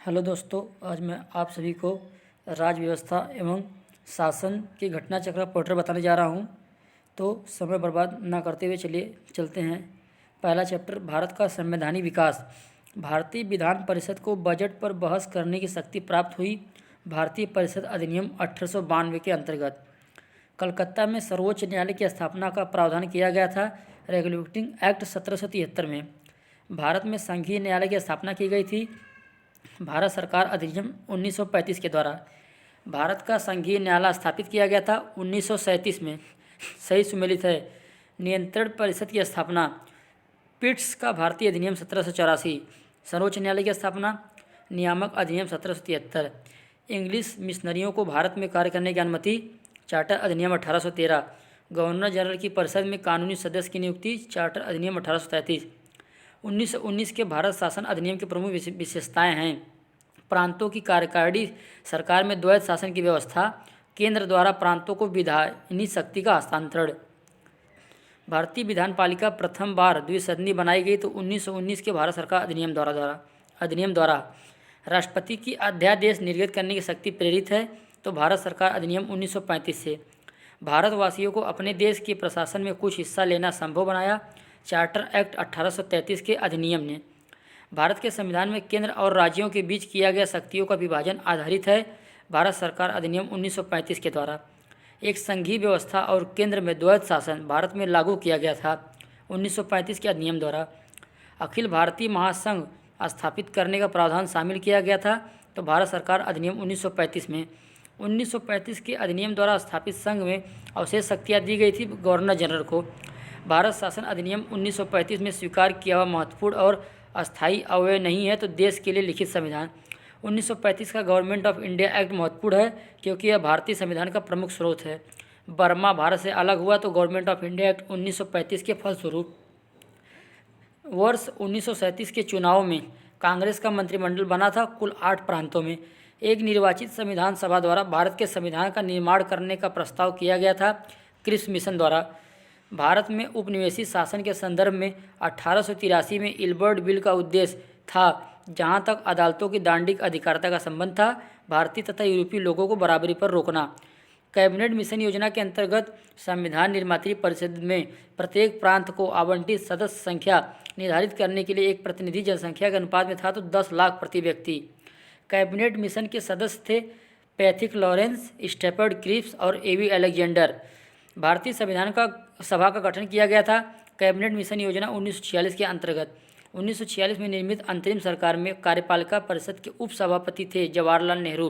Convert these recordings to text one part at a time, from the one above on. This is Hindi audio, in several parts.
हेलो दोस्तों, आज मैं आप सभी को राज्य व्यवस्था एवं शासन के घटना चक्र पोर्टर बताने जा रहा हूँ। तो समय बर्बाद ना करते हुए चलिए चलते हैं। पहला चैप्टर, भारत का संवैधानिक विकास। भारतीय विधान परिषद को बजट पर बहस करने की शक्ति प्राप्त हुई भारतीय परिषद अधिनियम 1892 के अंतर्गत। कलकत्ता में सर्वोच्च न्यायालय की स्थापना का प्रावधान किया गया था रेगुलेटिंग एक्ट 1773 में। भारत में संघीय न्यायालय की स्थापना की गई थी भारत सरकार अधिनियम 1935 के द्वारा। भारत का संघीय न्यायालय स्थापित किया गया था 1937 में। सही सुमेलित है। नियंत्रण परिषद की स्थापना। पिट्स का भारतीय अधिनियम 1784। सर्वोच्च न्यायालय की स्थापना। नियामक अधिनियम 1773। इंग्लिश मिशनरियों को भारत में कार्य करने की अनुमति। चार्टर अधिनियम 1813। गवर्नर जनरल की परिषद में कानूनी सदस्य की नियुक्ति। चार्टर अधिनियम 1833। 1919 के भारत शासन अधिनियम की प्रमुख विशेषताएं हैं। प्रांतों की कार्यकारिणी सरकार में द्वैत शासन की व्यवस्था। केंद्र द्वारा प्रांतों को विधायनी शक्ति का हस्तांतरण। भारतीय विधान पालिका प्रथम बार द्विसदनीय बनाई गई तो 1919 के भारत सरकार अधिनियम द्वारा। राष्ट्रपति की अध्यादेश निर्गत करने की शक्ति प्रेरित है तो भारत सरकार अधिनियम 1935 से। भारतवासियों को अपने देश के प्रशासन में कुछ हिस्सा लेना संभव बनाया चार्टर एक्ट 1833 के अधिनियम ने। भारत के संविधान में केंद्र और राज्यों के बीच किया गया शक्तियों का विभाजन आधारित है भारत सरकार अधिनियम 1935 के द्वारा। एक संघीय व्यवस्था और केंद्र में द्वैत शासन भारत में लागू किया गया था 1935 के अधिनियम द्वारा। अखिल भारतीय महासंघ स्थापित करने का प्रावधान शामिल किया गया था तो भारत सरकार अधिनियम 1935 में। 1935 के अधिनियम द्वारा स्थापित संघ में अवशेष शक्तियाँ दी गई थी गवर्नर जनरल को। भारत शासन अधिनियम 1935 में स्वीकार किया हुआ महत्वपूर्ण और अस्थायी अवयव नहीं है तो देश के लिए लिखित संविधान। 1935 का गवर्नमेंट ऑफ इंडिया एक्ट महत्वपूर्ण है क्योंकि यह भारतीय संविधान का प्रमुख स्रोत है। बर्मा भारत से अलग हुआ तो गवर्नमेंट ऑफ इंडिया एक्ट 1935 के फलस्वरूप। वर्ष 1937 के चुनाव में कांग्रेस का मंत्रिमंडल बना था कुल 8 प्रांतों में। एक निर्वाचित संविधान सभा द्वारा भारत के संविधान का निर्माण करने का प्रस्ताव किया गया था क्रिप्स मिशन द्वारा। भारत में उपनिवेशी शासन के संदर्भ में 1883 में इल्बर्ट बिल का उद्देश्य था जहां तक अदालतों की दांडिक अधिकारिता का संबंध था भारतीय तथा यूरोपीय लोगों को बराबरी पर रोकना। कैबिनेट मिशन योजना के अंतर्गत संविधान निर्मात्री परिषद में प्रत्येक प्रांत को आवंटित सदस्य संख्या निर्धारित करने के लिए एक प्रतिनिधि जनसंख्या के अनुपात में था तो 10 लाख प्रति व्यक्ति। कैबिनेट मिशन के सदस्य थे पैथिक लॉरेंस, स्टेफर्ड क्रिप्स और एवी अलेक्जेंडर। भारतीय संविधान का सभा का गठन किया गया था कैबिनेट मिशन योजना 1946 के अंतर्गत। 1946 में निर्मित अंतरिम सरकार में कार्यपालिका परिषद के उपसभापति थे जवाहरलाल नेहरू।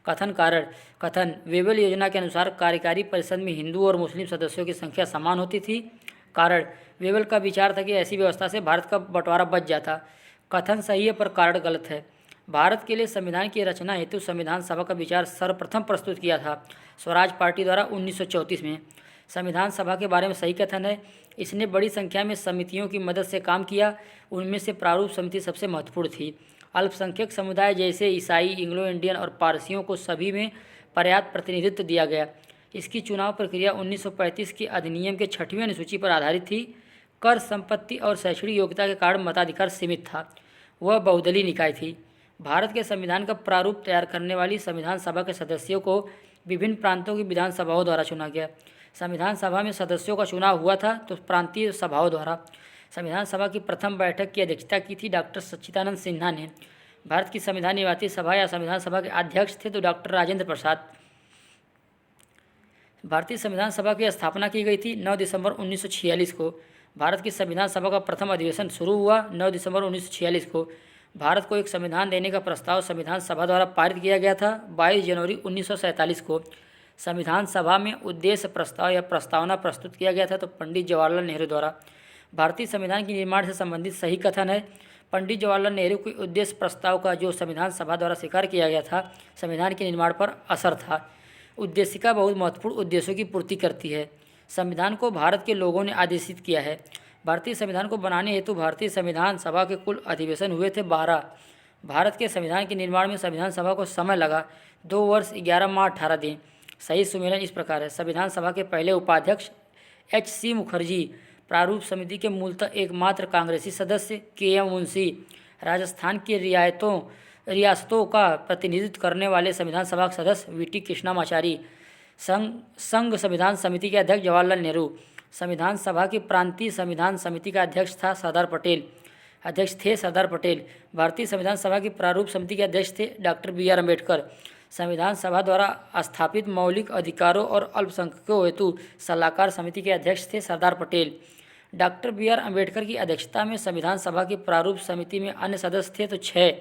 कथन वेबल योजना के अनुसार कार्यकारी परिषद में हिंदू और मुस्लिम सदस्यों की संख्या समान होती थी। कारण वेबल का विचार था कि ऐसी व्यवस्था से भारत का बंटवारा बच जाता। कथन सही है पर कारण गलत है। भारत के लिए संविधान की रचना हेतु संविधान सभा का विचार सर्वप्रथम प्रस्तुत किया था स्वराज पार्टी द्वारा 1934 में। संविधान सभा के बारे में सही कथन है। इसने बड़ी संख्या में समितियों की मदद से काम किया। उनमें से प्रारूप समिति सबसे महत्वपूर्ण थी। अल्पसंख्यक समुदाय जैसे ईसाई, इंग्लो इंडियन और पारसियों को सभी में पर्याप्त प्रतिनिधित्व दिया गया। इसकी चुनाव प्रक्रिया 1935 के अधिनियम के 6वीं अनुसूची पर आधारित थी। कर, संपत्ति और शैक्षणिक योग्यता के कारण मताधिकार सीमित था। वह बहुदलीय निकाय थी। भारत के संविधान का प्रारूप तैयार करने वाली संविधान सभा के सदस्यों को विभिन्न प्रांतों की विधानसभाओं द्वारा चुना गया। संविधान सभा में सदस्यों का चुनाव हुआ था तो प्रांतीय सभाओं द्वारा। संविधान सभा की प्रथम बैठक की अध्यक्षता की थी डॉक्टर सच्चिदानंद सिन्हा ने। भारत की संविधान निर्मात्री सभा या संविधान सभा के अध्यक्ष थे तो डॉक्टर राजेंद्र प्रसाद। भारतीय संविधान सभा की स्थापना की गई थी 9 दिसंबर 1946 को। भारत की संविधान सभा का प्रथम अधिवेशन शुरू हुआ 9 दिसंबर 1946 को। भारत को एक संविधान देने का प्रस्ताव संविधान सभा द्वारा पारित किया गया था 22 जनवरी 1947 को। संविधान सभा में उद्देश्य प्रस्ताव या प्रस्तावना प्रस्तुत किया गया था तो पंडित जवाहरलाल नेहरू द्वारा। भारतीय संविधान के निर्माण से संबंधित सही कथन है। पंडित जवाहरलाल नेहरू के उद्देश्य प्रस्ताव का जो संविधान सभा द्वारा स्वीकार किया गया था संविधान के निर्माण पर असर था। उद्देशिका बहुत महत्वपूर्ण उद्देश्यों की पूर्ति करती है। संविधान को भारत के लोगों ने आदेशित किया है। भारतीय संविधान को बनाने हेतु भारतीय संविधान सभा के कुल अधिवेशन हुए थे 12। भारत के संविधान के निर्माण में संविधान सभा को समय लगा 2 वर्ष 11 माह 18 दिन। सही सुमेलन इस प्रकार है। संविधान सभा के पहले उपाध्यक्ष H.C. मुखर्जी, प्रारूप समिति के मूलतः एकमात्र कांग्रेसी सदस्य K.M. मुंशी, राजस्थान की रियासतों का प्रतिनिधित्व करने वाले संविधान सभा के सदस्य वीटी कृष्णामाचारी, संघ संविधान समिति के अध्यक्ष जवाहरलाल नेहरू, संविधान सभा की प्रांतीय संविधान समिति का अध्यक्ष थे सरदार पटेल। भारतीय संविधान सभा की प्रारूप समिति के अध्यक्ष थे डॉक्टर बी.आर. अम्बेडकर। संविधान सभा द्वारा स्थापित मौलिक अधिकारों और अल्पसंख्यकों हेतु सलाहकार समिति के अध्यक्ष थे सरदार पटेल। Doctor BR. अम्बेडकर की अध्यक्षता में संविधान सभा की प्रारूप समिति में अन्य सदस्य थे तो 6,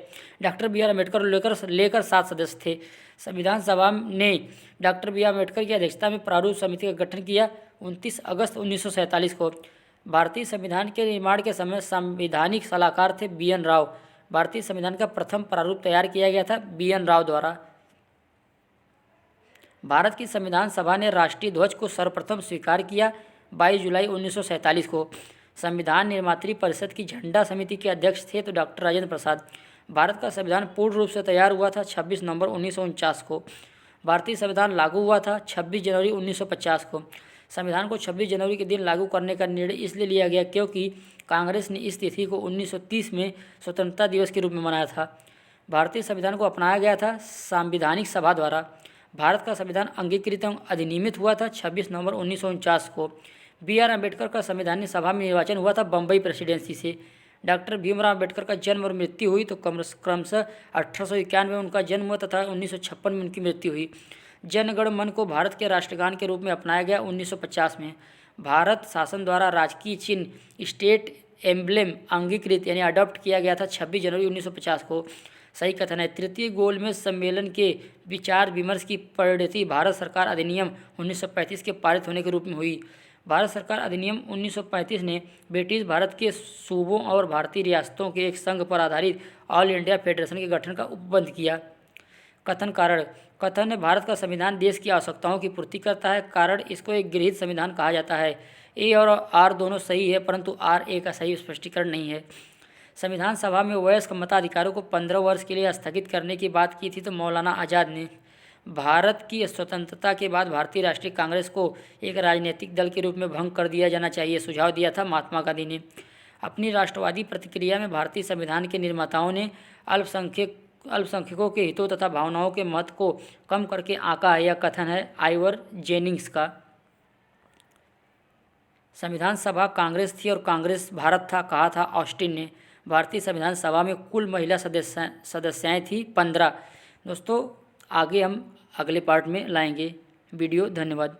डॉक्टर बी.आर. अम्बेडकर लेकर 7 सदस्य थे। संविधान सभा ने डॉक्टर बी.आर. अम्बेडकर की अध्यक्षता में प्रारूप समिति का गठन किया 29 अगस्त 1947 को। भारतीय संविधान के निर्माण के समय संवैधानिक सलाहकार थे बी.एन. राव। भारतीय संविधान का प्रथम प्रारूप तैयार किया गया था बी.एन. राव द्वारा। भारत की संविधान सभा ने राष्ट्रीय ध्वज को सर्वप्रथम स्वीकार किया 22 जुलाई 1947 को। संविधान निर्मात्री परिषद की झंडा समिति के अध्यक्ष थे तो डॉक्टर राजेंद्र प्रसाद। भारत का संविधान पूर्ण रूप से तैयार हुआ था 26 नवंबर 1949 को। भारतीय संविधान लागू हुआ था 26 जनवरी 1950 को। संविधान को 26 जनवरी के दिन लागू करने का निर्णय इसलिए लिया गया क्योंकि कांग्रेस ने इस तिथि को 1930 में स्वतंत्रता दिवस के रूप में मनाया था। भारतीय संविधान को अपनाया गया था संवैधानिक सभा द्वारा। भारत का संविधान अंगीकृत एवं अधिनियमित हुआ था 26 नवंबर 1949 को। बी.आर. अम्बेडकर का संविधानिक सभा में निर्वाचन हुआ था बम्बई प्रेसिडेंसी से। डॉक्टर भीमराव अम्बेडकर का जन्म और मृत्यु हुई तो क्रमशः 1891 में उनका जन्म हुआ तथा 1956 में उनकी मृत्यु हुई। जनगण मन को भारत के राष्ट्रगान के रूप में अपनाया गया 1950 में। भारत शासन द्वारा राजकीय चिन्ह स्टेट एम्ब्लेम अंगीकृत यानी अडॉप्ट किया गया था 26 जनवरी 1950 को। सही कथन है। तृतीय गोलमेज सम्मेलन के विचार विमर्श की परिणति भारत सरकार अधिनियम 1935 के पारित होने के रूप में हुई। भारत सरकार अधिनियम 1935 ने ब्रिटिश भारत के सूबों और भारतीय रियासतों के एक संघ पर आधारित ऑल इंडिया फेडरेशन के गठन का उपबंध किया। कथन कारण। कथन है भारत का संविधान देश की आवश्यकताओं की पूर्ति करता है। कारण इसको एक गृहीत संविधान कहा जाता है। ए और आर दोनों सही है परंतु आर ए का सही स्पष्टीकरण नहीं है। संविधान सभा में वयस्क मताधिकारों को 15 वर्ष के लिए स्थगित करने की बात की थी तो मौलाना आज़ाद ने। भारत की स्वतंत्रता के बाद भारतीय राष्ट्रीय कांग्रेस को एक राजनीतिक दल के रूप में भंग कर दिया जाना चाहिए सुझाव दिया था महात्मा गांधी ने। अपनी राष्ट्रवादी प्रतिक्रिया में भारतीय संविधान के निर्माताओं ने अल्पसंख्यकों के हितों तथा भावनाओं के मत को कम करके आंका है। यह कथन है आइवर जेनिंग्स का। संविधान सभा कांग्रेस थी और कांग्रेस भारत था, कहा था ऑस्टिन ने। भारतीय संविधान सभा में कुल महिला सदस्याएं थी 15। दोस्तों आगे हम अगले पार्ट में लाएंगे वीडियो। धन्यवाद।